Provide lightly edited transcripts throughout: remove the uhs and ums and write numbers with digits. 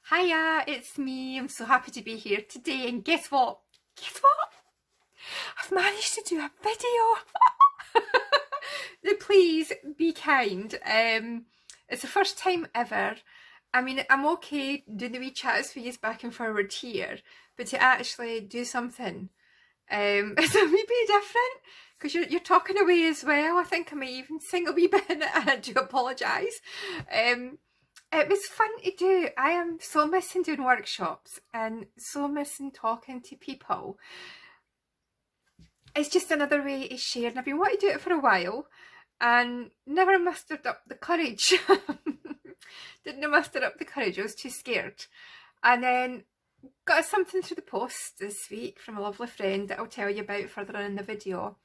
Hiya, it's me. I'm so happy to be here today, and guess what? Guess what? I've managed to do a video. Please be kind. It's the first time ever. I mean, I'm okay doing the wee chats for you back and forward here, but to actually do something, it's a wee bit different because you're talking away as well. I think I may even sing a wee bit in it, and I do apologise. It was fun to do. I am so missing doing workshops and so missing talking to people. It's just another way to share, and I've been wanting to do it for a while and never mustered up the courage. Didn't muster up the courage, I was too scared. And then got something through the post this week from a lovely friend that I'll tell you about further on in the video.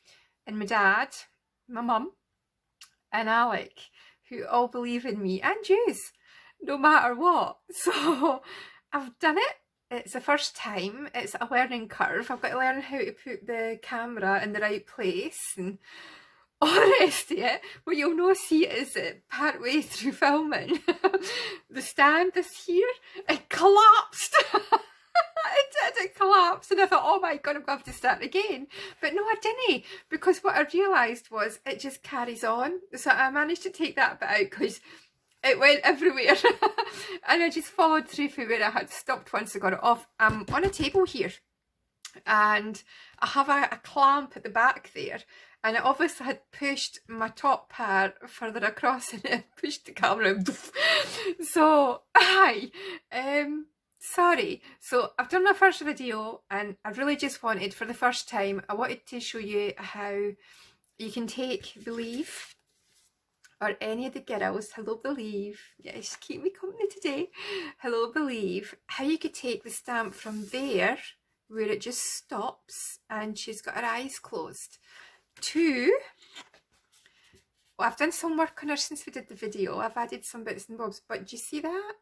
And my dad, my mum and Alec, who all believe in me and yous, no matter what. So I've done it. It's the first time. It's a learning curve. I've got to learn how to put the camera in the right place and all the rest of it. What you'll no see is that part way through filming, the stand this here, it collapsed. It collapsed, and I thought, oh my god, I'm going to have to start again. But no, I didn't, because what I realised was it just carries on. So I managed to take that bit out because it went everywhere. And I just followed through for where I had stopped once I got it off. I'm on a table here and I have a clamp at the back there, and I obviously had pushed my top part further across and it pushed the camera. So sorry. So I've done my first video, and I really just wanted, for the first time, I wanted to show you how you can take Believe, or any of the girls, hello Believe, yes, keep me company today, hello Believe, how you could take the stamp from there, where it just stops and she's got her eyes closed, to, well, I've done some work on her since we did the video. I've added some bits and bobs, but do you see that?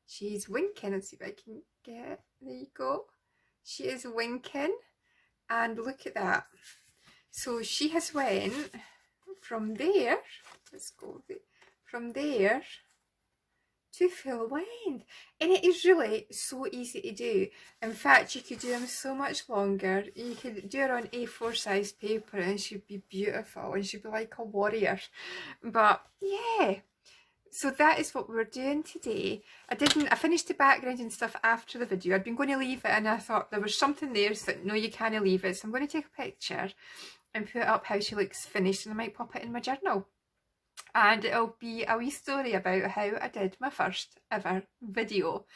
She's winking. Let's see if I can get, there you go. She is winking, and look at that. So she has went from there, let's go from there to full length, and it is really so easy to do. In fact, you could do them so much longer. You could do her on A4 size paper and she'd be beautiful and she'd be like a warrior. But yeah, so that is what we're doing today. I finished the background and stuff after the video. I'd been going to leave it, and I thought there was something there, so no, you can't leave it. So I'm going to take a picture and put up how she looks finished, and I might pop it in my journal. And it'll be a wee story about how I did my first ever video.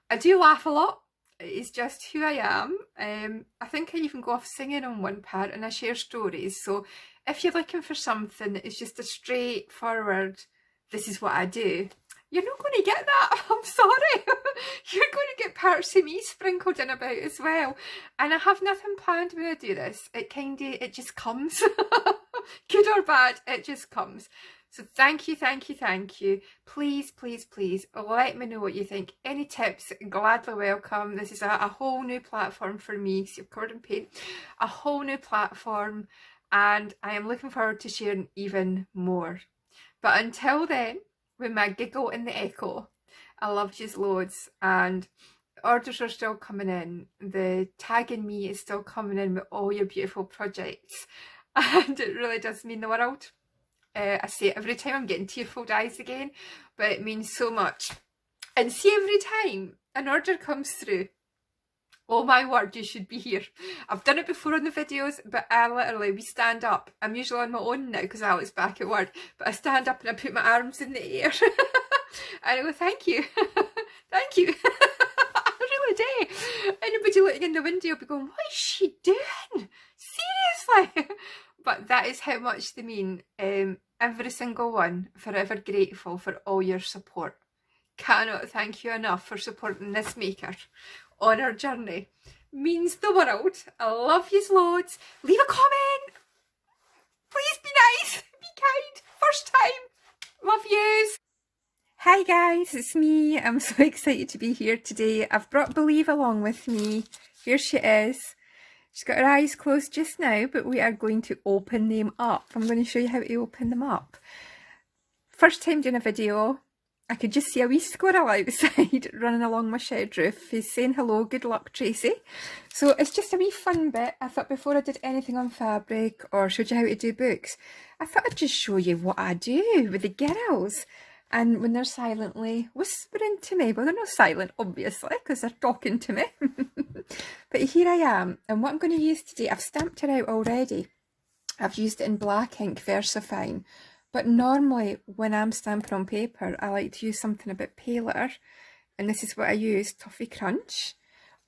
I do laugh a lot. It's just who I am. I think I even go off singing on one part, and I share stories. So if you're looking for something that is just a straightforward, this is what I do, you're not going to get that. I'm sorry. You're going to get parts of me sprinkled in about as well. And I have nothing planned when I do this. It just comes. Good or bad, it just comes. So thank you, thank you, thank you. Please, please, please let me know what you think. Any tips, gladly welcome. This is a whole new platform for me. See, I'm covered in paint. A whole new platform, and I am looking forward to sharing even more. But until then, with my giggle in the echo, I love yous loads, and orders are still coming in. The tagging me is still coming in with all your beautiful projects, and it really does mean the world. I say it every time, I'm getting tearful eyes again, but it means so much. And see, every time an order comes through, oh my word, you should be here. I've done it before on the videos, but we stand up. I'm usually on my own now because Alex back at work, but I stand up and I put my arms in the air and I go, thank you, thank you. I really do. Anybody looking in the window will be going, what is she doing? Seriously? But that is how much they mean. Every single one, forever grateful for all your support. Cannot thank you enough for supporting this maker on our journey. Means the world. I love yous loads. Leave a comment. Please be nice. Be kind. First time. Love yous. Hi guys, it's me. I'm so excited to be here today. I've brought Believe along with me. Here she is. She's got her eyes closed just now, but we are going to open them up. I'm going to show you how to open them up. First time doing a video. I could just see a wee squirrel outside running along my shed roof. He's saying hello, good luck Tracy. So it's just a wee fun bit. I thought before I did anything on fabric or showed you how to do books, I thought I'd just show you what I do with the girls. And when they're silently whispering to me, well they're not silent obviously because they're talking to me. But here I am, and what I'm going to use today, I've stamped it out already. I've used it in black ink, VersaFine. But normally when I'm stamping on paper, I like to use something a bit paler. And this is what I use, Toffee Crunch.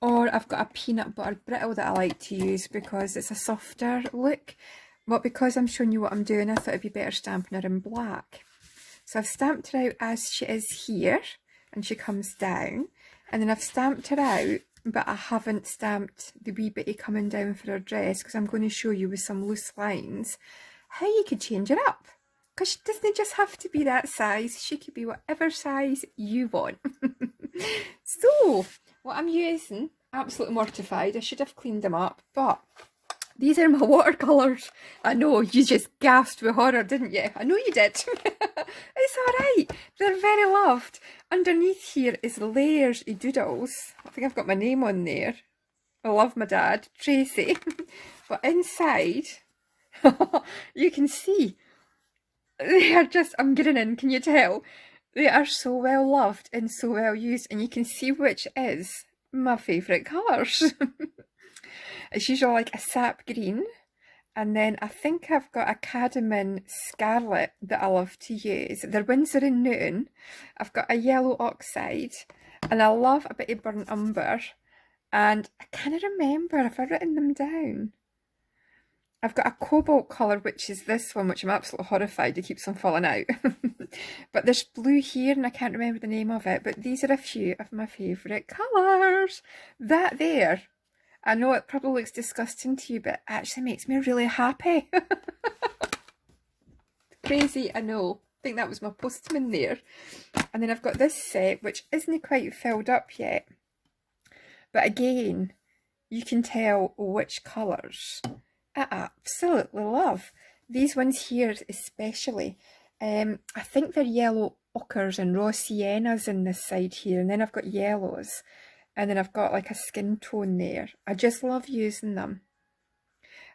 Or I've got a peanut butter brittle that I like to use because it's a softer look. But because I'm showing you what I'm doing, I thought it'd be better stamping her in black. So I've stamped her out as she is here, and she comes down. And then I've stamped her out, but I haven't stamped the wee bitty coming down for her dress because I'm going to show you with some loose lines how you could change her up. Because she doesn't just have to be that size, she could be whatever size you want. So, what I'm using, absolutely mortified, I should have cleaned them up, but these are my watercolours. I know, you just gasped with horror, didn't you? I know you did. It's alright, they're very loved. Underneath here is layers of doodles. I think I've got my name on there. I love my dad, Tracy. But inside, you can see, they are just, I'm grinning, can you tell? They are so well loved and so well used, and you can see which is my favourite colours. It's usually like a sap green, and then I think I've got a cadmium scarlet that I love to use. They're Winsor and Newton. I've got a yellow oxide, and I love a bit of burnt umber, and I can't remember if I've written them down. I've got a cobalt colour, which is this one, which I'm absolutely horrified, it keeps on falling out. But there's blue here, and I can't remember the name of it, but these are a few of my favourite colours. That there, I know it probably looks disgusting to you, but it actually makes me really happy. Crazy, I know. I think that was my postman there. And then I've got this set, which isn't quite filled up yet. But again, you can tell which colours I absolutely love. These ones here especially. I think they're yellow ochres and raw siennas in this side here. And then I've got yellows. And then I've got like a skin tone there. I just love using them.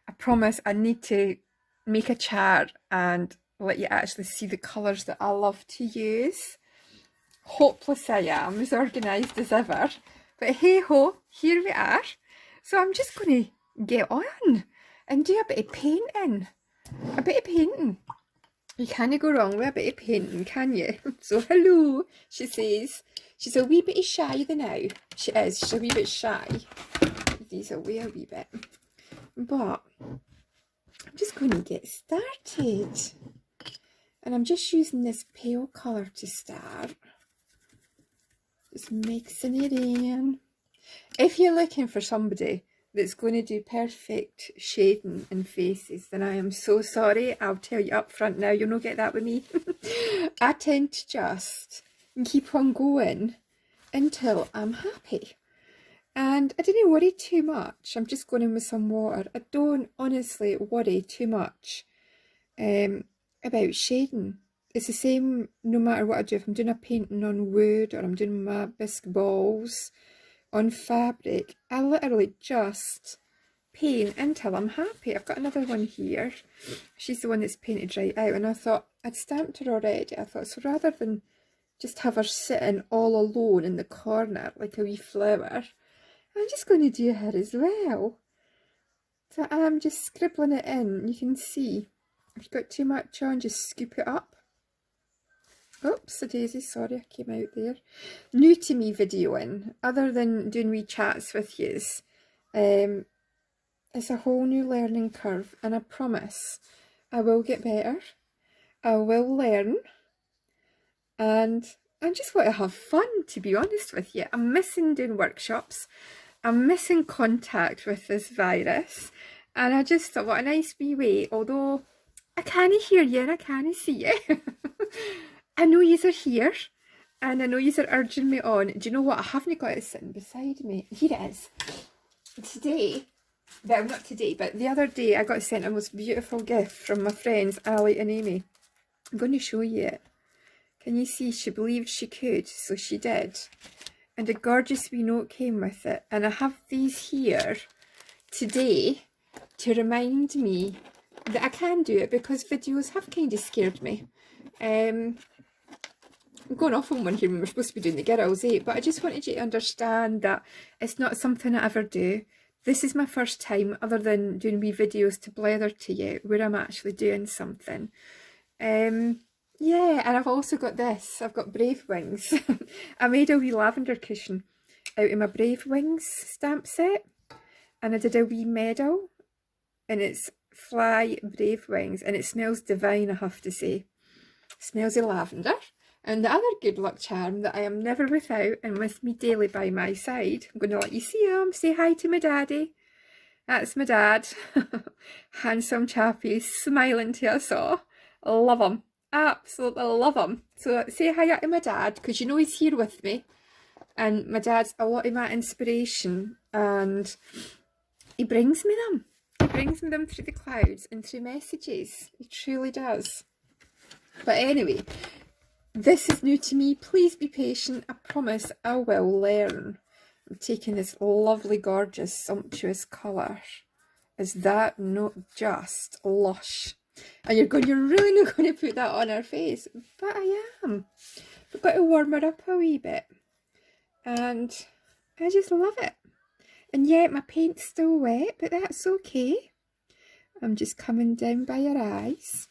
I promise I need to make a chart and let you actually see the colours that I love to use. Hopeless I am, as organised as ever. But hey ho, here we are. So I'm just going to get on and do a bit of painting. A bit of painting. You can't go wrong with a bit of painting, can you? So hello, she says. She's a wee bit shy now. She is, she's a wee bit shy. These away a wee bit. But I'm just going to get started. And I'm just using this pale colour to start. Just mixing it in. If you're looking for somebody that's going to do perfect shading in faces, then I am so sorry. I'll tell you up front now, you'll not get that with me. I tend to just keep on going until I'm happy. And I didn't worry too much. I'm just going in with some water. I don't honestly worry too much about shading. It's the same no matter what I do. If I'm doing a painting on wood or I'm doing my bisque balls on fabric, I literally just paint until I'm happy. I've got another one here. She's the one that's painted right out, and I thought I'd stamped her already. I thought, so rather than just have her sitting all alone in the corner like a wee flower, I'm just going to do her as well. So I'm just scribbling it in. You can see if you've got too much on, just scoop it up. Oops, a daisy, sorry I came out there. New to me videoing, other than doing wee chats with yous, it's a whole new learning curve, and I promise I will get better. I will learn, and I just want to have fun, to be honest with you. I'm missing doing workshops. I'm missing contact with this virus, and I just thought, what a nice wee way, although I can't hear you and I can't see you. I know yous are here, and I know yous are urging me on. Do you know what? I haven't got it sitting beside me. Here it is. Today, well, not today, but the other day, I got sent a most beautiful gift from my friends, Ali and Amy. I'm going to show you it. Can you see? She believed she could, so she did. And a gorgeous wee note came with it. And I have these here today to remind me that I can do it, because videos have kind of scared me. I'm going off on one here when we're supposed to be doing the girls, but I just wanted you to understand that it's not something I ever do. This is my first time, other than doing wee videos to blether to you, where I'm actually doing something. Yeah, and I've also got this. I've got Brave Wings. I made a wee lavender cushion out of my Brave Wings stamp set, and I did a wee medal, and it's Fly Brave Wings, and it smells divine, I have to say. It smells of lavender. And the other good luck charm that I am never without, and with me daily by my side, I'm going to let you see him. Say hi to my daddy. That's my dad. Handsome chappy, smiling to us all. Love him. Absolutely love him. So say hi to my dad, because you know he's here with me. And my dad's a lot of my inspiration, and he brings me them. He brings me them through the clouds and through messages. He truly does. But anyway, this is new to me. Please be patient. I promise I will learn. I'm taking this lovely, gorgeous, sumptuous colour. Is that not just lush? And you're really not going to put that on her face. But I am. We've got to warm her up a wee bit. And I just love it. And yet my paint's still wet, but that's okay. I'm just coming down by her eyes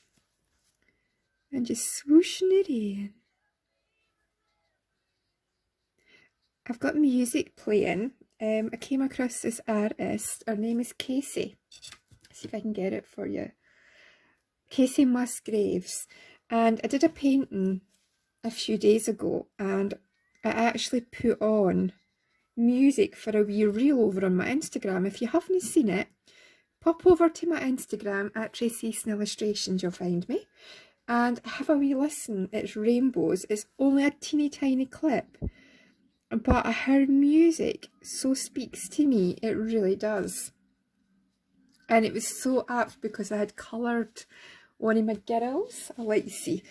and just swooshing it in. I've got music playing. I came across this artist. Her name is Casey. Let's see if I can get it for you. Casey Musgraves. And I did a painting a few days ago, and I actually put on music for a wee reel over on my Instagram. If you haven't seen it, pop over to my Instagram at Tracy Illustrations, you'll find me, and have a wee listen. It's Rainbows. It's only a teeny tiny clip, but her music so speaks to me. It really does. And it was so apt because I had coloured one of my girls. I'll let you see.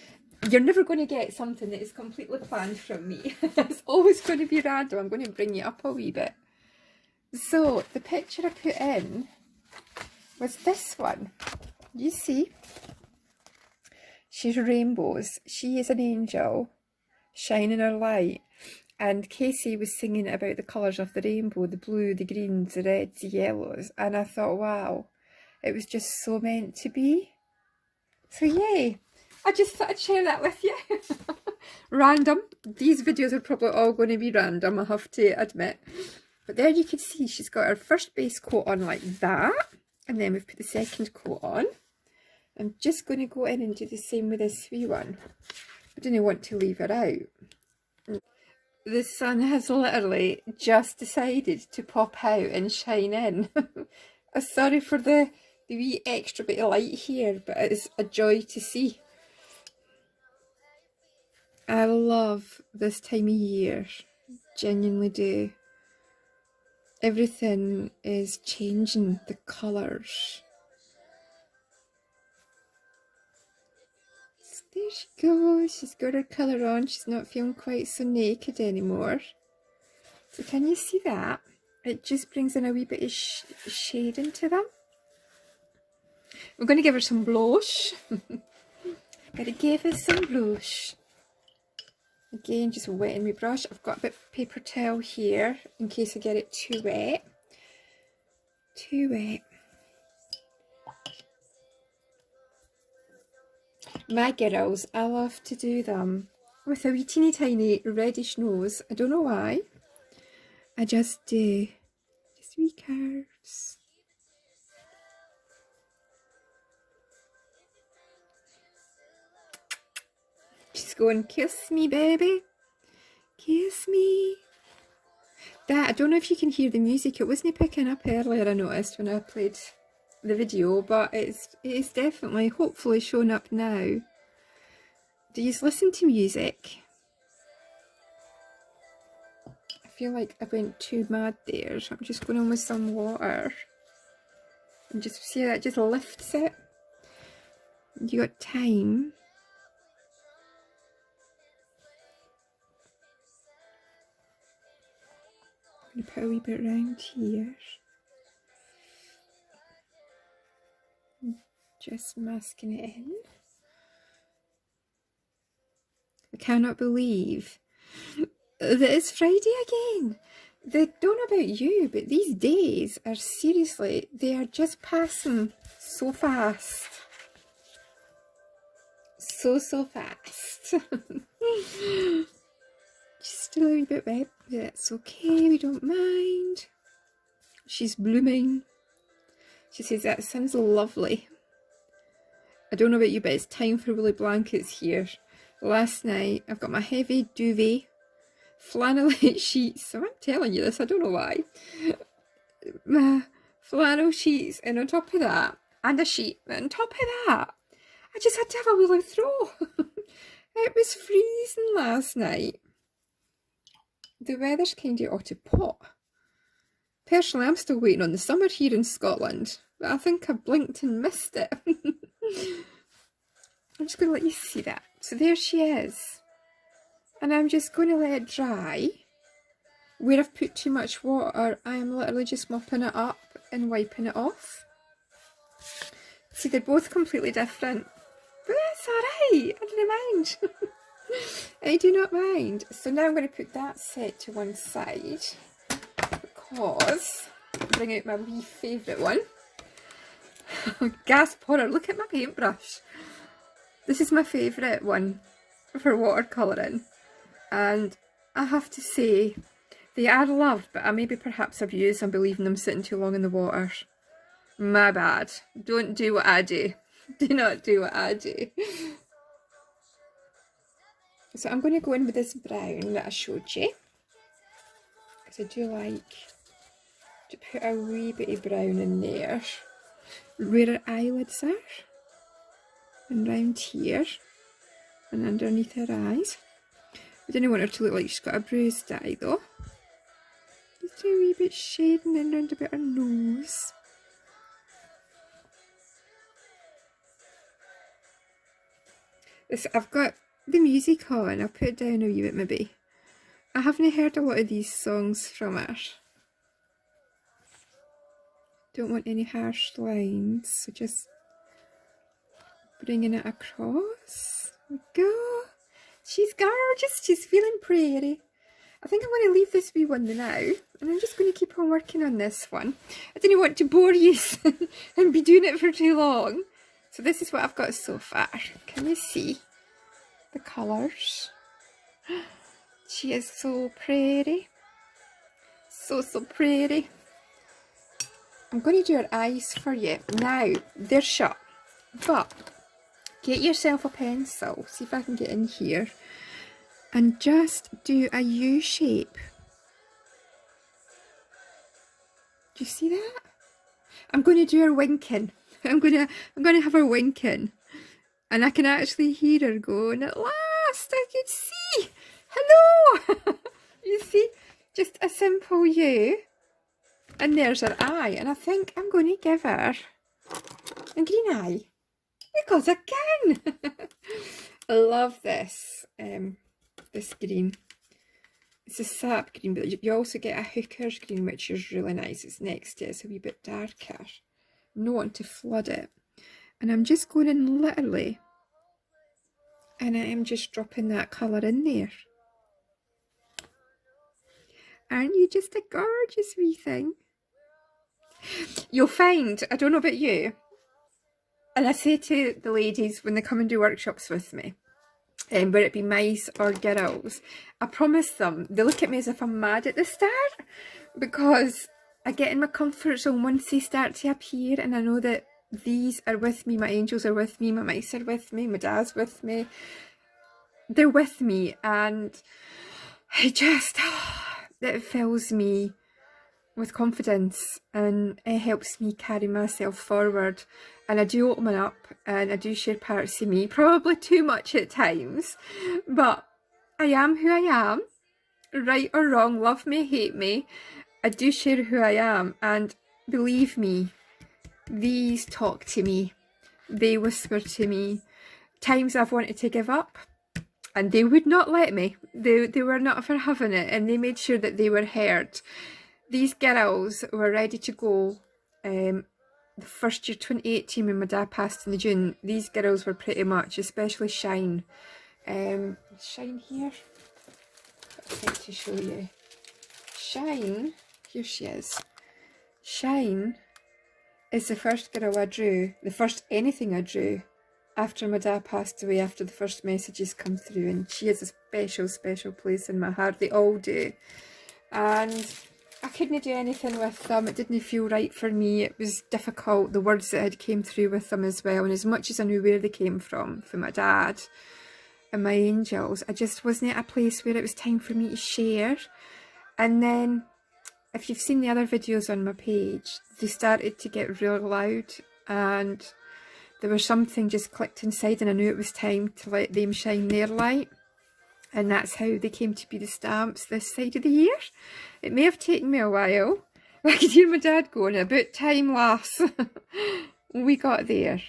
You're never going to get something that is completely planned from me. It's always going to be random. I'm going to bring you up a wee bit. So the picture I put in was this one. You see? She's Rainbows. She is an angel shining her light. And Casey was singing about the colours of the rainbow, the blue, the greens, the reds, the yellows. And I thought, wow, it was just so meant to be. So yay. I just thought I'd share that with you. Random. These videos are probably all going to be random, I have to admit. But there you can see she's got her first base coat on like that. And then we've put the second coat on. I'm just going to go in and do the same with this wee one. I didn't want to leave her out. The sun has literally just decided to pop out and shine in. I'm sorry for the wee extra bit of light here, but it's a joy to see. I love this time of year, genuinely do. Everything is changing, the colours. There she goes, she's got her colour on, she's not feeling quite so naked anymore. So can you see that? It just brings in a wee bit of shade into them. We're going to give her some blush. Gotta give her some blush. Again, just wetting my brush. I've got a bit of paper towel here in case I get it too wet. Too wet. My girls, I love to do them with a wee teeny tiny reddish nose. I don't know why. I just do. Just wee curves. She's going, kiss me, baby. Kiss me. That, I don't know if you can hear the music. It wasn't picking up earlier, I noticed, when I played the video, but it's definitely, hopefully, showing up now. Do you listen to music? I feel like I went too mad there. So I'm just going on with some water. And just see how that just lifts it. You got time. I'm going to put a wee bit round here. Just masking it in. I cannot believe that it's Friday again. I don't know about you, but these days are seriously, they are just passing so fast. So fast. Just a little bit wet, but that's okay, we don't mind. She's blooming. She says, that sounds lovely. I don't know about you, but it's time for woolly blankets here. Last night, I've got my heavy duvet, flannelette sheets. So I'm telling you this, I don't know why. My flannel sheets, and on top of that, and a sheet, and on top of that, I just had to have a woolly throw. It was freezing last night. The weather's kind of out of pot. Personally, I'm still waiting on the summer here in Scotland, but I think I blinked and missed it. I'm just going to let you see that. So there she is. And I'm just going to let it dry. Where I've put too much water, I am literally just mopping it up and wiping it off. See, they're both completely different. But that's alright, I don't mind. I do not mind. So now I'm going to put that set to one side. Because, bring out my wee favourite one. Gas horror, look at my paintbrush. This is my favourite one for watercolouring, and I have to say they are loved, but I maybe perhaps abused. I'm believing them sitting too long in the water. My bad. Don't do what I do. Do not do what I do. So I'm going to go in with this brown that I showed you, because I do like to put a wee bit of brown in there where her eyelids are, and round here, and underneath her eyes. I didn't want her to look like she's got a bruised eye though. Just a wee bit shading in round about her nose. This, I've got the music on, I'll put it down a wee bit maybe. I haven't heard a lot of these songs from her. Don't want any harsh lines, so just bringing it across. There we go. She's gorgeous, she's feeling pretty. I think I'm going to leave this wee one now, and I'm just going to keep on working on this one. I didn't want to bore you and be doing it for too long. So this is what I've got so far. Can you see the colours? She is so pretty. So pretty. I'm going to do her eyes for you. Now, they're shut, but get yourself a pencil. See if I can get in here. And just do a U shape. Do you see that? I'm going to do her winking. I'm going to have her winking. And I can actually hear her going, at last I can see. Hello. You see? Just a simple U. And there's her eye, and I think I'm going to give her a green eye, because I can. I love this, this green. It's a sap green, but you also get a hooker's green, which is really nice. It's next to it, it's a wee bit darker. I'm not wanting to flood it. And I'm just going in literally, and I am just dropping that colour in there. Aren't you just a gorgeous wee thing? You'll find, I don't know about you, and I say to the ladies when they come and do workshops with me, whether it be mice or girls, I promise them, they look at me as if I'm mad at the start, because I get in my comfort zone once they start to appear, and I know that these are with me, my angels are with me, my mice are with me, my dad's with me, they're with me, and it just, it fills me with confidence, and it helps me carry myself forward. And I do open up and I do share parts of me, probably too much at times, but I am who I am, right or wrong, love me, hate me, I do share who I am. And believe me, these talk to me, they whisper to me. Times I've wanted to give up and they would not let me, they were not for having it, and they made sure that they were heard. these girls were ready to go. The first year 2018 when my dad passed in the June, these girls were pretty much, especially Shine. Shine here. I'd like to show you. Shine, here she is. Shine is the first girl I drew, the first anything I drew after my dad passed away, after the first messages come through, and she has a special, special place in my heart. They all do. And I couldn't do anything with them. It didn't feel right for me. It was difficult, the words that had came through with them as well. And as much as I knew where they came from my dad and my angels, I just wasn't at a place where it was time for me to share. And then, if you've seen the other videos on my page, they started to get real loud, and there was something just clicked inside, and I knew it was time to let them shine their light. And that's how they came to be the stamps this side of the year. It may have taken me a while. I could hear my dad going, about time, lass. We got there.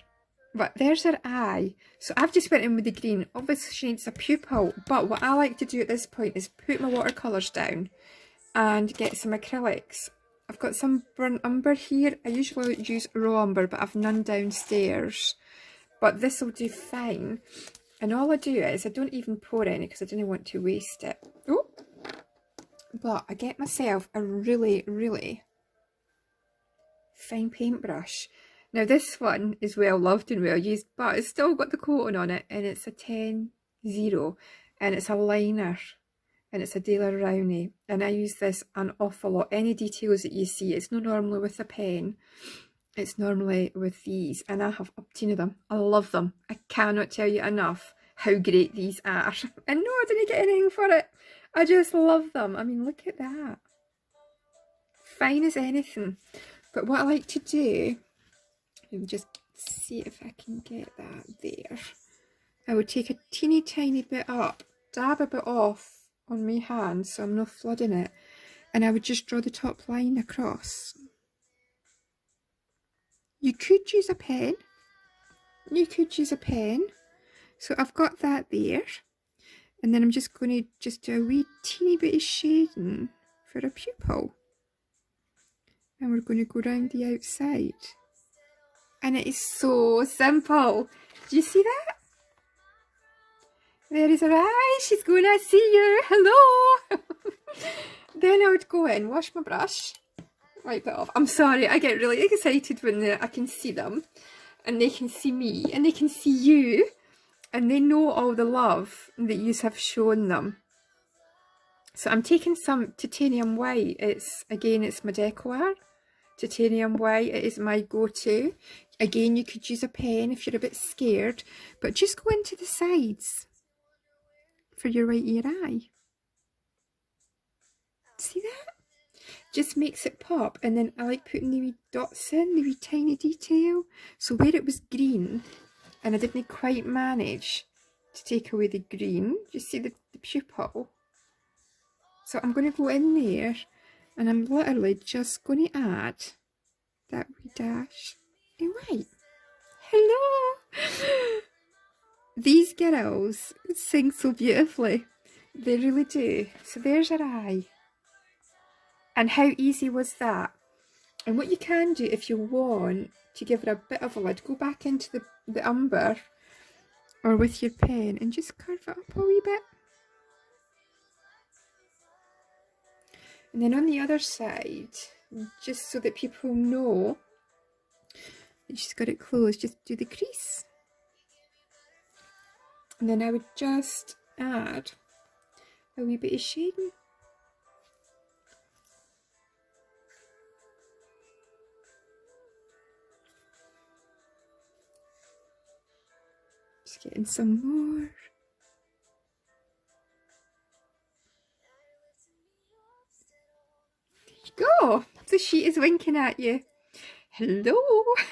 But there's her eye. So I've just went in with the green. Obviously she needs a pupil. But what I like to do at this point is put my watercolours down and get some acrylics. I've got some burnt umber here. I usually use raw umber, but I've none downstairs. But this will do fine. And all I do is, I don't even pour any because I didn't want to waste it. Oh! But I get myself a really, really fine paintbrush. Now this one is well loved and well used, but it's still got the coating on it, and it's a 10-0, and it's a liner, and it's a Daler Rowney, and I use this an awful lot. Any details that you see, it's not normally with a pen. It's normally with these, and I have up to them. I love them. I cannot tell you enough how great these are. And no, I didn't get anything for it. I just love them. I mean, look at that. Fine as anything. But what I like to do, let me just see if I can get that there. I would take a teeny tiny bit up, dab a bit off on my hand so I'm not flooding it, and I would just draw the top line across. You could use a pen. You could use a pen. So I've got that there. And then I'm just going to just do a wee teeny bit of shading for a pupil. And we're going to go round the outside. And it is so simple. Do you see that? There is her eye. She's going to see you. Hello. Then I would go in, wash my brush. Wipe it off. I'm sorry, I get really excited when I can see them, and they can see me, and they can see you, and they know all the love that you have shown them. So I'm taking some titanium white. It's my Decor titanium white. It is my go-to. Again, you could use a pen if you're a bit scared, but just go into the sides for your right ear eye. See that? Just makes it pop. And then I like putting the wee dots in, the wee tiny detail. So where it was green and I didn't quite manage to take away the green, you see the pupil. So I'm going to go in there and I'm literally just going to add that wee dash in white. Hello! These girls sing so beautifully. They really do. So there's her eye. And how easy was that? And what you can do if you want to give her a bit of a lid, go back into the umber or with your pen and just curve it up a wee bit. And then on the other side, just so that people know that she's got it closed, just do the crease. And then I would just add a wee bit of shading. Just getting some more. There you go. The sheet is winking at you. Hello.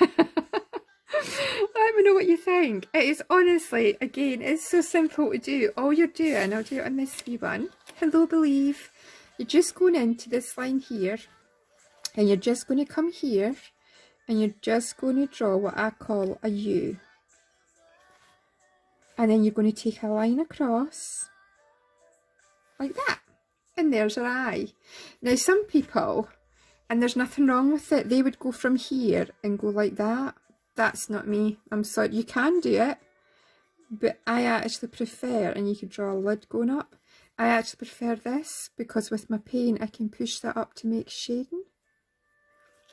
Let me know what you think. It is honestly, again, it's so simple to do. All you're doing, I'll do it on this wee one. Hello, Believe. You're just going into this line here, and you're just going to come here, and you're just going to draw what I call a U. And then you're going to take a line across, like that. And there's her eye. Now, some people and there's nothing wrong with it. They would go from here and go like that. That's not me. I'm sorry. You can do it, but I actually prefer, and you could draw a lid going up. I actually prefer this because with my pen I can push that up to make shading.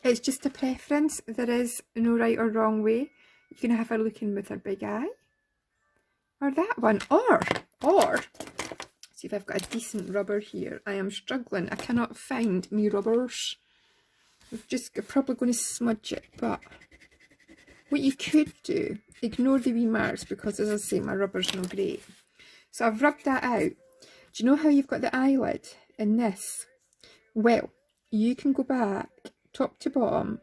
It's just a preference. There is no right or wrong way. You can have her looking with her big eye, or that one, or see if I've got a decent rubber here. I am struggling. I cannot find me rubbers. I'm probably going to smudge it, but what you could do, ignore the wee marks because, as I say, my rubber's not great. So I've rubbed that out. Do you know how you've got the eyelid in this? Well, you can go back top to bottom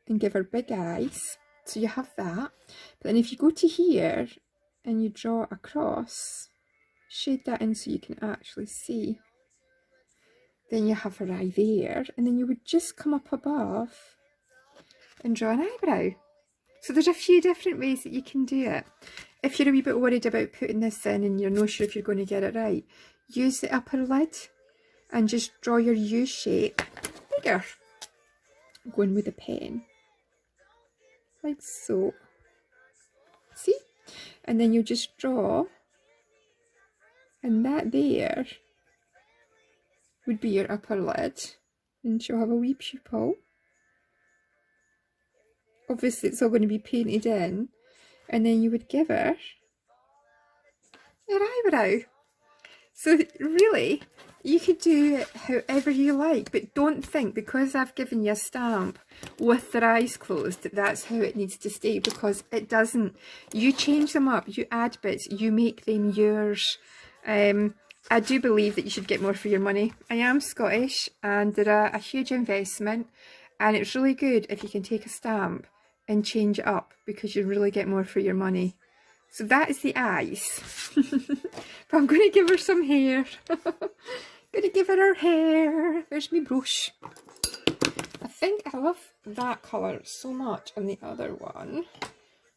and give her big eyes. So you have that. But then if you go to here and you draw across, shade that in so you can actually see. Then you have her eye there. And then you would just come up above and draw an eyebrow. So there's a few different ways that you can do it. If you're a wee bit worried about putting this in and you're not sure if you're going to get it right, use the upper lid and just draw your U shape bigger. Going with a pen. Like so. See? And then you just draw, and that there would be your upper lid, and she'll have a wee pupil. Obviously it's all going to be painted in, and then you would give her your eyebrow. So really, you could do it however you like, but don't think because I've given you a stamp with their eyes closed that that's how it needs to stay, because it doesn't. You change them up, you add bits, you make them yours. I do believe that you should get more for your money. I am Scottish and they're a huge investment, and it's really good if you can take a stamp and change it up because you really get more for your money. So that is the eyes. But I'm going to give her some hair. Going to give her hair. There's my brush. I think I love that colour so much on the other one.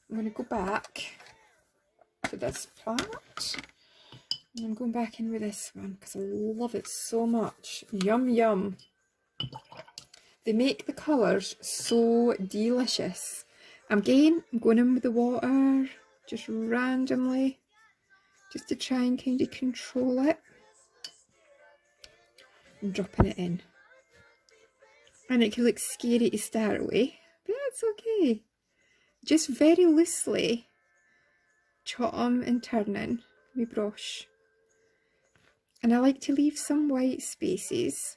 I'm going to go back to this plant. And I'm going back in with this one because I love it so much. Yum yum. They make the colours so delicious. Again, I'm going in with the water, just randomly, just to try and kind of control it. I'm dropping it in. And it can look scary to start with, but that's okay. Just very loosely chop them and turning my brush. And I like to leave some white spaces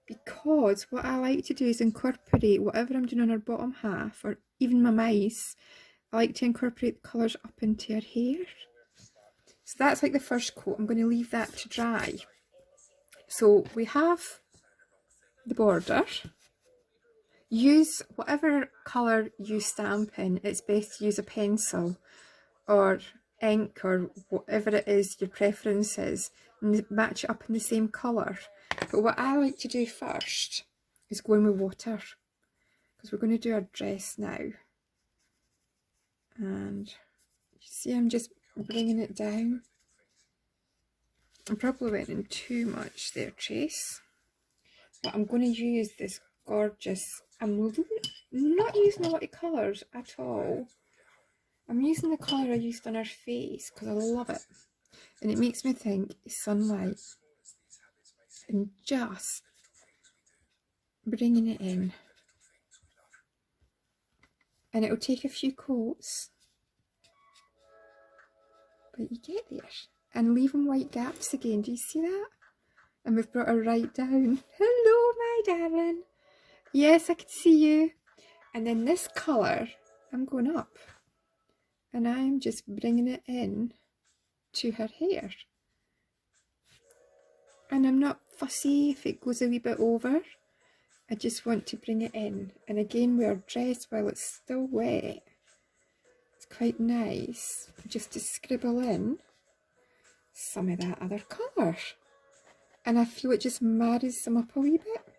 because what I like to do is incorporate whatever I'm doing on her bottom half, or even my mice. I like to incorporate the colours up into her hair. So that's like the first coat. I'm going to leave that to dry. So we have the border. Use whatever colour you stamp in. It's best to use a pencil or ink or whatever it is your preference is, and match it up in the same colour. But what I like to do first is go in with water, because we're going to do our dress now. And you see I'm just bringing it down. I probably went in too much there, Trace. But I'm going to use this gorgeous, I'm not using a lot of colours at all. I'm using the colour I used on her face because I love it. And it makes me think sunlight. And just bringing it in. And it'll take a few coats. But you get there. And leaving white gaps again. Do you see that? And we've brought her right down. Hello, my darling. Yes, I can see you. And then this colour, I'm going up. And I'm just bringing it in to her hair. And I'm not fussy if it goes a wee bit over. I just want to bring it in. And again, with our dress, while it's still wet, it's quite nice just to scribble in some of that other colour. And I feel it just marries them up a wee bit.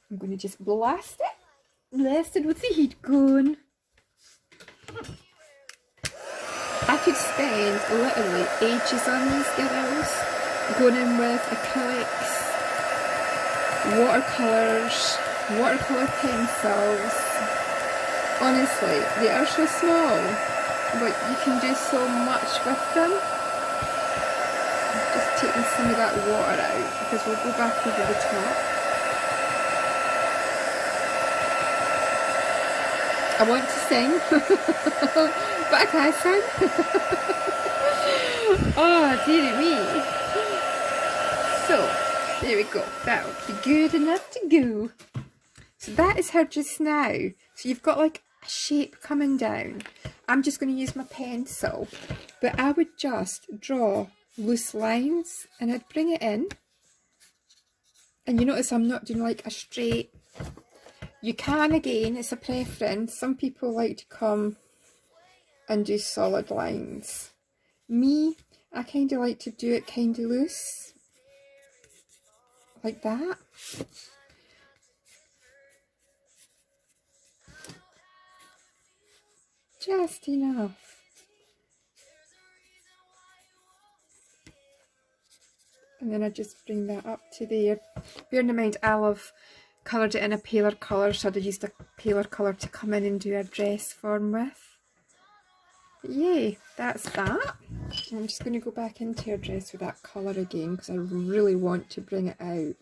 I'm going to just blast it. Blast it with the heat gun. I could spend literally ages on these girls, Going in with acrylics, watercolours, watercolour pencils. Honestly, they are so small, but you can do so much with them. Just taking some of that water out because we'll go back over the top. I want to sing, but I can't sing. Oh, dearie me. So, there we go. That'll be good enough to go. So that is her just now. So you've got like a shape coming down. I'm just going to use my pencil, but I would just draw loose lines and I'd bring it in. And you notice I'm not doing like a straight. You can, again, it's a preference. Some people like to come and do solid lines. Me, I kind of like to do it kind of loose. Like that. Just enough. And then I just bring that up to there. Bearing in mind, I love coloured it in a paler colour, so I'd used a paler colour to come in and do a dress form with. But yay, that's that. I'm just going to go back into her dress with that colour again because I really want to bring it out.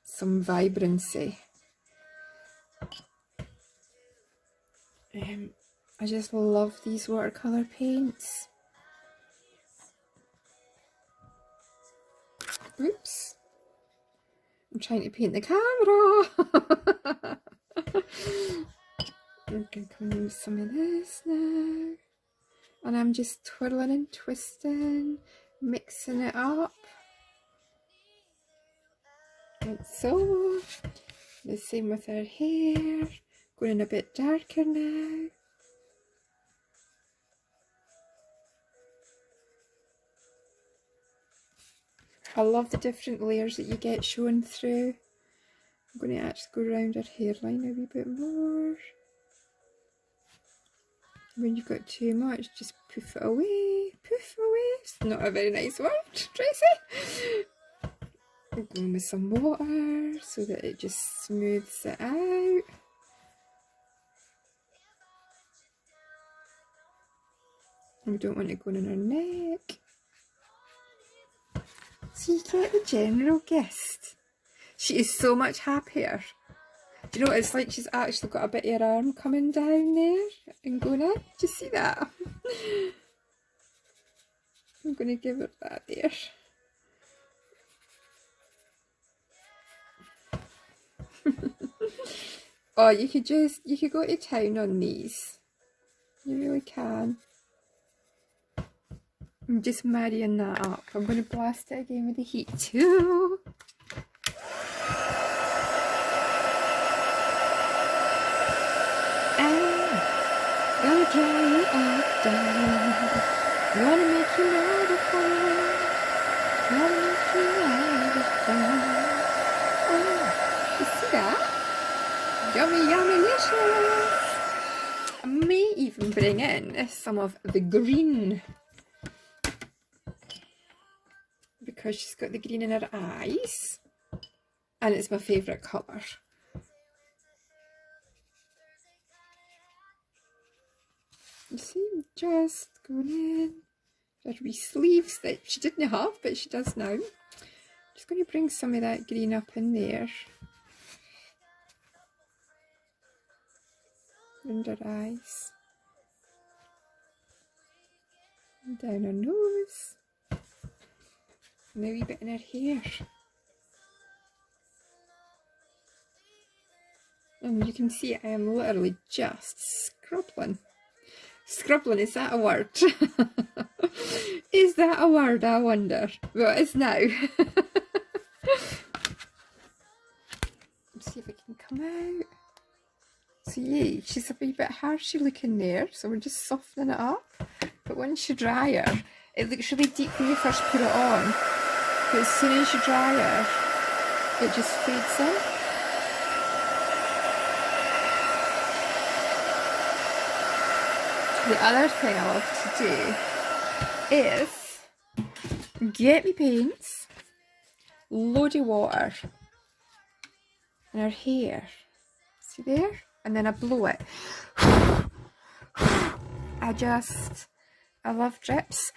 Some vibrancy. I just love these watercolour paints. Oops. I'm trying to paint the camera. I'm going to come in with some of this now. And I'm just twirling and twisting, mixing it up. Like so. The same with her hair. Going a bit darker now. I love the different layers that you get showing through. I'm going to actually go around her hairline a wee bit more. When you've got too much, just poof it away. Poof away. It's not a very nice word, Tracy. I'm going with some water so that it just smooths it out. And we don't want it going on her neck. So you get the general gist. She is so much happier. Do you know what it's like? She's actually got a bit of her arm coming down there and going in. Do you see that? I'm going to give her that there. Oh, you could go to town on these. You really can. I'm just marrying that up. I'm going to blast it again with the heat tool. Gonna dry you up, darling. Gonna make you beautiful. Gonna make you beautiful. Oh, you see that? Yummy, yummy, delicious. I may even bring in some of the green. Because she's got the green in her eyes. And it's my favourite colour. You see, just going in. Her wee sleeves that she didn't have, but she does now. Just going to bring some of that green up in there. Around her eyes. And down her nose. And a wee bit in her hair. And you can see I am literally just scrubbling. Scrubbling, is that a word? Is that a word, I wonder? Well, it's now. Let's see if it can come out. So yeah, she's a wee bit harshy looking there, so we're just softening it up. But once you dry her, it looks really deep when you first put it on. But as soon as you dry her, it just fades in. The other thing I love to do is get me paints load of water in her hair. See there? And then I blow it. I love drips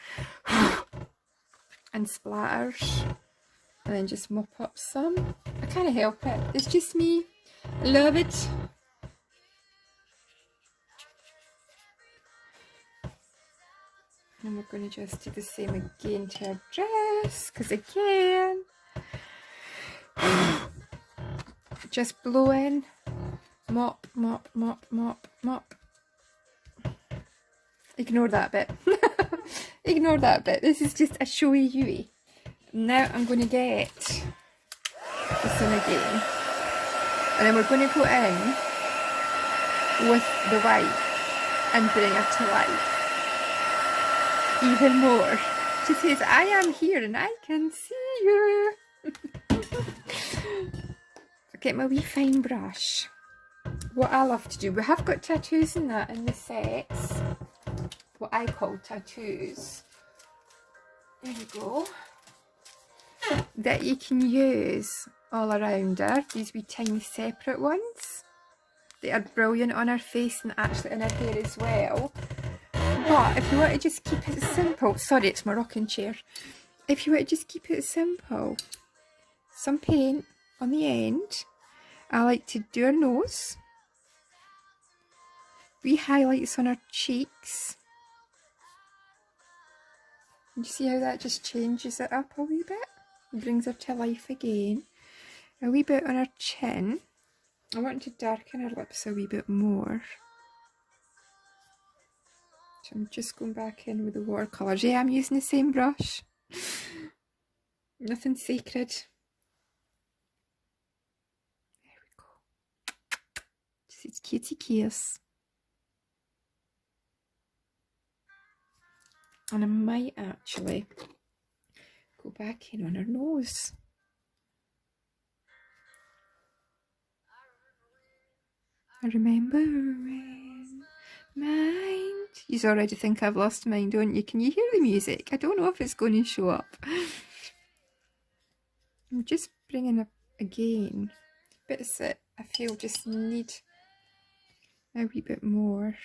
and splatters. And then just mop up some. I can't help it. It's just me. I love it. And we're going to just do the same again to our dress. Because again, just blow in. Mop, mop, mop, mop, mop. Ignore that bit. Ignore that bit. This is just a showy Yui. Now I'm going to get this in again. And then we're going to go in with the white and bring her to life. Even more. She says, I am here and I can see you. Get my wee fine brush. What I love to do, we have got tattoos in that in the sets. What I call tattoos. There you go. That you can use all around her. These wee tiny separate ones. They are brilliant on her face and actually in her hair as well. But if you want to just keep it simple, sorry it's my rocking chair. If you want to just keep it simple, some paint on the end. I like to do her nose. Wee highlights on her cheeks. And you see how that just changes it up a wee bit? And brings her to life again. A wee bit on her chin. I want to darken her lips a wee bit more. So I'm just going back in with the watercolours. Yeah, I'm using the same brush. Nothing sacred. There we go. Just its cutie kiss. And I might actually go back in on her nose. I remember when mind. You already think I've lost mine, don't you? Can you hear the music? I don't know if it's going to show up. I'm just bringing up again bits that I feel just need a wee bit more.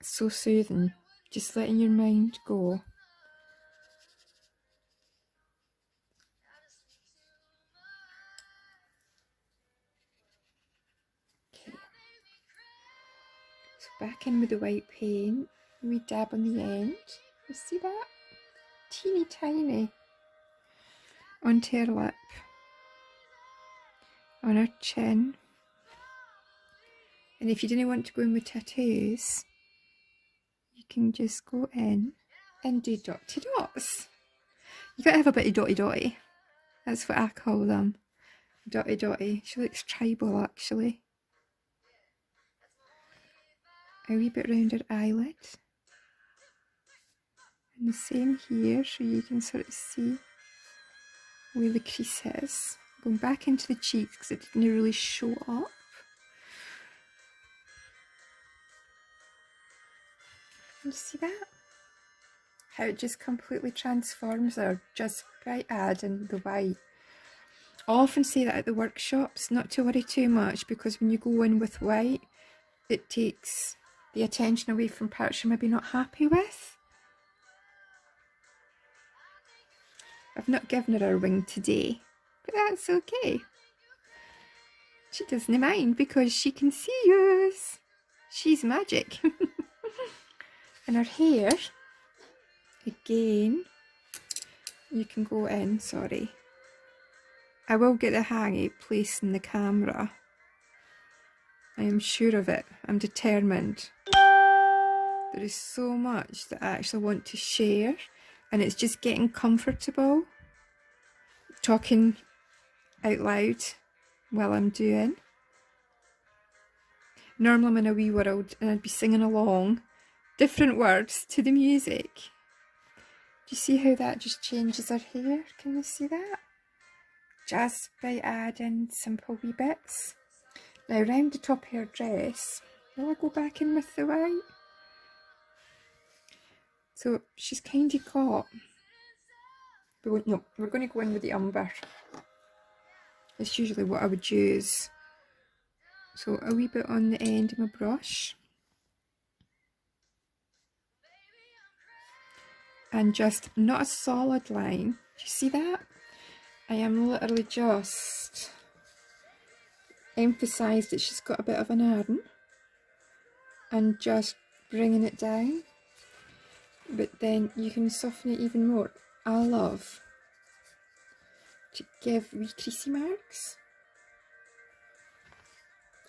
It's so soothing, just letting your mind go. Okay. So back in with the white paint, we dab on the end. You see that? Teeny tiny. Onto her lip. On her chin. And if you didn't want to go in with tattoos, you can just go in and do dotty dots. You gotta have a bit of dotty dotty. That's what I call them. Dotty dotty. She looks tribal actually. A wee bit round her eyelid. And the same here, so you can sort of see where the crease is. Going back into the cheeks because it didn't really show up. You see that? How it just completely transforms her just by adding the white. I often say that at the workshops, not to worry too much, because when you go in with white, it takes the attention away from parts you're maybe not happy with. I've not given her a wing today, but that's okay. She doesn't mind because she can see us. She's magic. And her hair, again, you can go in, sorry. I will get the hang of placing the camera. I am sure of it. I'm determined. There is so much that I actually want to share, and it's just getting comfortable talking out loud while I'm doing. Normally I'm in a wee world and I'd be singing along different words to the music. Do you see how that just changes her hair? Can you see that? Just by adding simple wee bits. Now round the top of her dress, Will I go back in with the white? So she's kind of caught. But no, we're going to go in with the umber. It's usually what I would use. So a wee bit on the end of my brush. And just not a solid line. Do you see that? I am literally just emphasised that she's got a bit of an arm. And just bringing it down. But then you can soften it even more. I love to give wee creasy marks.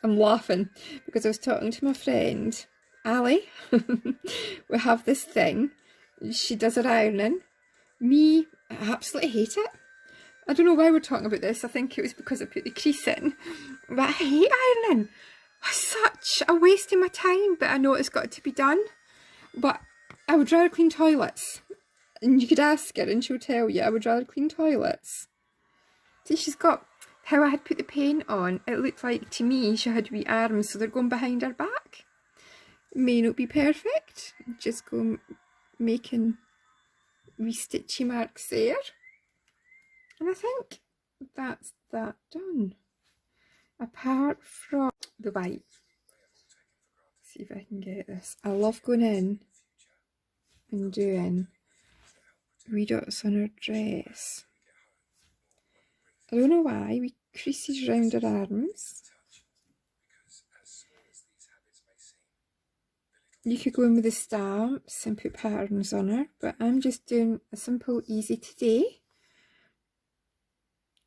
I'm laughing because I was talking to my friend Ali. We have this thing. She does her ironing. Me, I absolutely hate it. I don't know why we're talking about this. I think it was because I put the crease in. But I hate ironing. It's such a waste of my time, but I know it's got to be done. But I would rather clean toilets. And you could ask her and she'll tell you I would rather clean toilets. See, she's got, how I had put the paint on, it looked like to me she had wee arms, so they're going behind her back. May not be perfect. Just go making wee stitchy marks there. And I think that's that done. Apart from the white. See if I can get this. I love going in and doing wee dots on her dress. I don't know why, we creases round her arms. You could go in with the stamps and put patterns on her, but I'm just doing a simple easy today.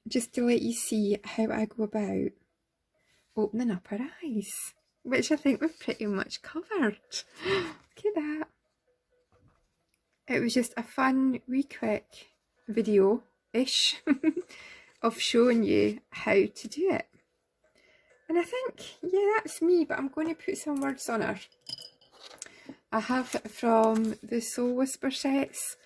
Just to let you see how I go about opening up her eyes, which I think we've pretty much covered. Look at that. It was just a fun, wee quick video-ish of showing you how to do it. And I think, yeah, that's me, but I'm going to put some words on her. I have it from the Soul Whisper sets.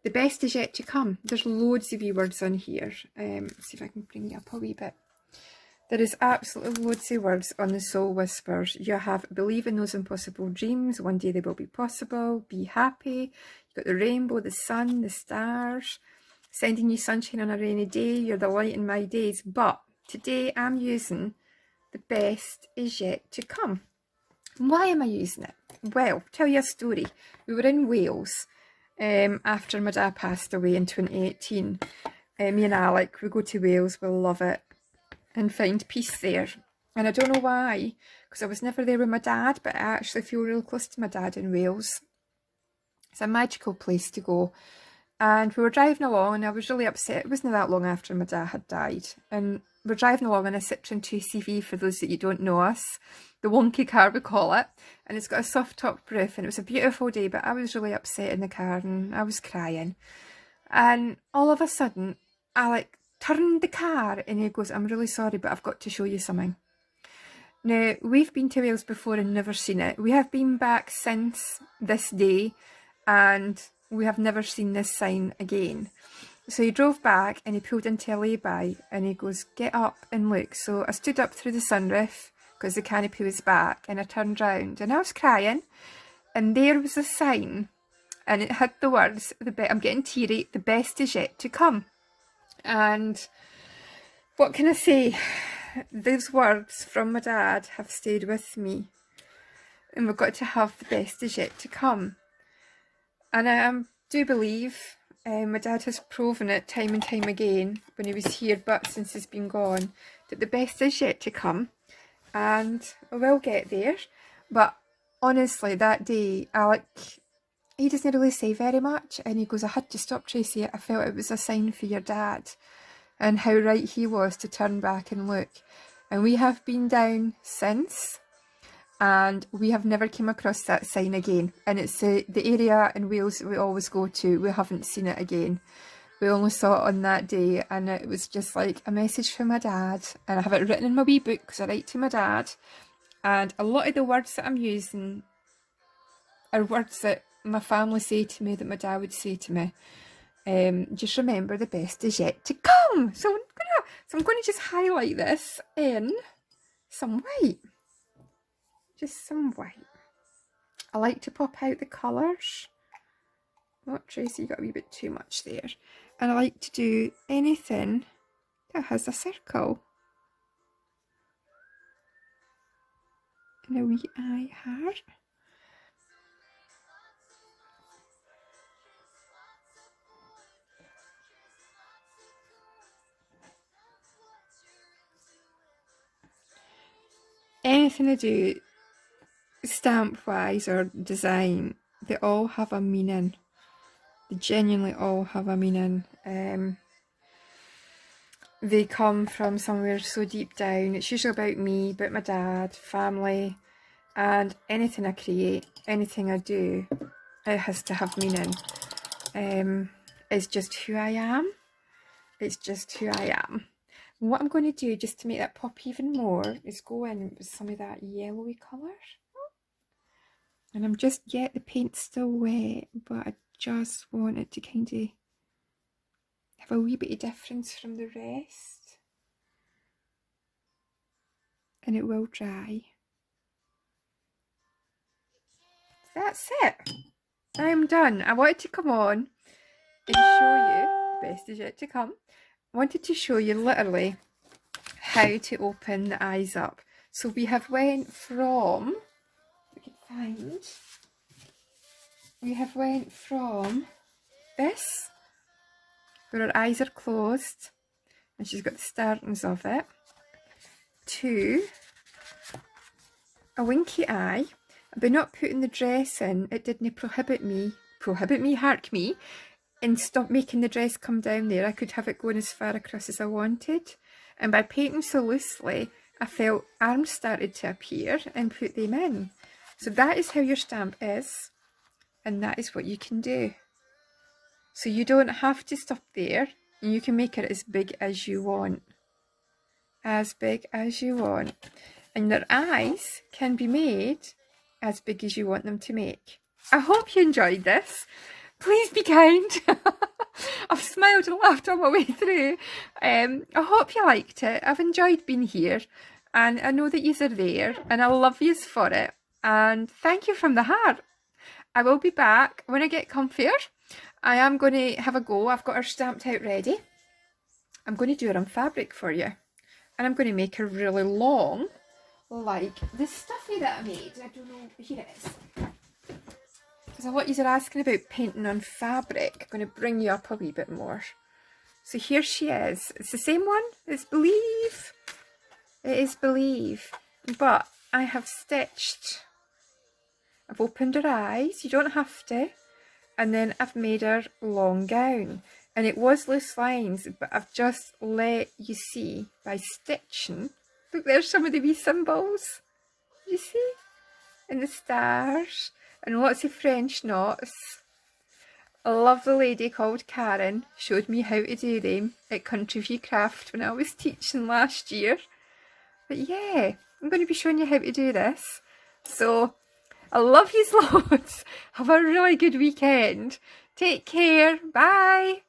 The best is yet to come. There's loads of wee words on here. See if I can bring you up a wee bit. There is absolutely loads of words on the Soul Whispers. You have believe in those impossible dreams. One day they will be possible. Be happy. You've got the rainbow, the sun, the stars. Sending you sunshine on a rainy day. You're the light in my days. But today I'm using the best is yet to come. Why am I using it? Well, tell you a story. We were in Wales after my dad passed away in 2018. Me and Alec, we go to Wales, we love it and find peace there. And I don't know why, because I was never there with my dad, but I actually feel real close to my dad in Wales. It's a magical place to go. And we were driving along and I was really upset. It wasn't that long after my dad had died. And we're driving along in a Citroen 2CV, for those that you don't know us. The wonky car we call it. And it's got a soft top roof and it was a beautiful day, but I was really upset in the car and I was crying. And all of a sudden, Alec turned the car and he goes, I'm really sorry, but I've got to show you something. Now, we've been to Wales before and never seen it. We have been back since this day and we have never seen this sign again. So he drove back and he pulled into a lay-by and he goes, get up and look. So I stood up through the sunroof because the canopy was back and I turned round and I was crying and there was a sign and it had the words, I'm getting teary, the best is yet to come. And what can I say? Those words from my dad have stayed with me and we've got to have the best is yet to come. And I do believe my dad has proven it time and time again when he was here, but since he's been gone, that the best is yet to come. And I will get there. But honestly, that day, Alec, he doesn't really say very much. And he goes, I had to stop, Tracy. I felt it was a sign for your dad. And how right he was to turn back and look. And we have been down since. And we have never came across that sign again. And it's the area in Wales that we always go to. We haven't seen it again. We only saw it on that day. And it was just like a message from my dad. And I have it written in my wee book because I write to my dad. And a lot of the words that I'm using are words that my family say to me, that my dad would say to me. Just remember the best is yet to come. So I'm going to just highlight this in some white. just some white. I like to pop out the colours. Oh, Tracy, you got a wee bit too much there. And I like to do anything that has a circle. And a wee eye heart. Anything I do stamp wise or design, they all have a meaning. They genuinely all have a meaning. They come from somewhere so deep down. It's usually about me, about my dad, family, and anything I create, anything I do, it has to have meaning. It's just who I am. It's just who I am. What I'm going to do, just to make that pop even more, is go in with some of that yellowy colour. And I'm just, yeah, the paint's still wet, but I just want it to kind of have a wee bit of difference from the rest. And it will dry. That's it. I'm done. I wanted to come on and show you, best is yet to come, I wanted to show you literally how to open the eyes up. So we have went from, we have went from this, where her eyes are closed, and she's got the startings of it, to a winky eye. By not putting the dress in, it didn't prohibit me, hark me, and stop making the dress come down there. I could have it going as far across as I wanted. And by painting so loosely, I felt arms started to appear and put them in. So that is how your stamp is, and that is what you can do. So you don't have to stop there, and you can make it as big as you want. As big as you want. And your eyes can be made as big as you want them to make. I hope you enjoyed this. Please be kind. I've smiled and laughed all my way through. I hope you liked it. I've enjoyed being here, and I know that you are there, and I love you for it. And thank you from the heart. I will be back when I get comfier. I am going to have a go. I've got her stamped out ready. I'm going to do her on fabric for you. And I'm going to make her really long, like the stuffy that I made. I don't know, here it is. Because a lot of you are asking about painting on fabric. I'm going to bring you up a wee bit more. So here she is. It's the same one. It's Believe. It is Believe. But I have stitched. I've opened her eyes. You don't have to. And then I've made her long gown. And it was loose lines, but I've just let you see by stitching. Look, there's some of the wee symbols. You see? And the stars. And lots of French knots. A lovely lady called Karen showed me how to do them at Country View Craft when I was teaching last year. But yeah, I'm going to be showing you how to do this. So, I love you loads. Have a really good weekend. Take care. Bye.